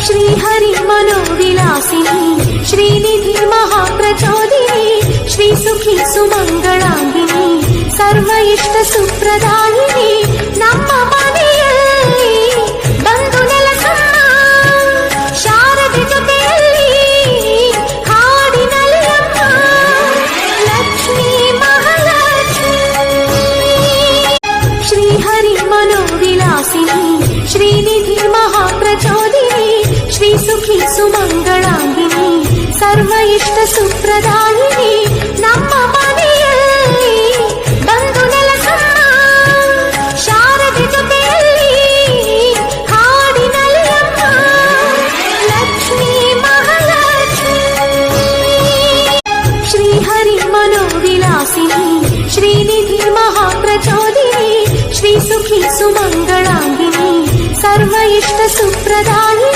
श्रीहरि मनोविलासिनी श्रीनिधि महाप्रचोदिनी श्रीसुखी सुमंगलांगिनी सर्व इष्ट सुप्रदायिनी ನಮ್ಮ ಮನೆಯಲ್ಲಿ ಬಂದು ನೆಲೆಸಮ್ಮ ಶಾರದೆ ಜೊತೆಯಲ್ಲಿ ಹಾಡಿನಲ್ಲಿ ಅಮ್ಮ ಲಕ್ಷ್ಮೀ ಮಹಾಲಕ್ಷ್ಮೀ श्रीहरि मनोविलासिनी श्रीनिधि महाप्रचोदिनी श्रीसुखी सुमंगलांगिनी सर्व इष्ट सुप्रदायिनी ನಮ್ಮ ಮನೆಯಲ್ಲಿ ಬಂದು ನೆಲೆಸಮ್ಮ ಶಾರದೆ ಜೊತೆಯಲ್ಲಿ ಹಾಡಿನಲ್ಲಿ ಅಮ್ಮ ಲಕ್ಷ್ಮೀ ಮಹಾಲಕ್ಷ್ಮೀ श्रीहरि मनोविलासिनी श्रीनिधि महाप्रचोदिनी श्रीसुखी सुमंगलांगिनी सर्व इष्ट सुप्रदायिनी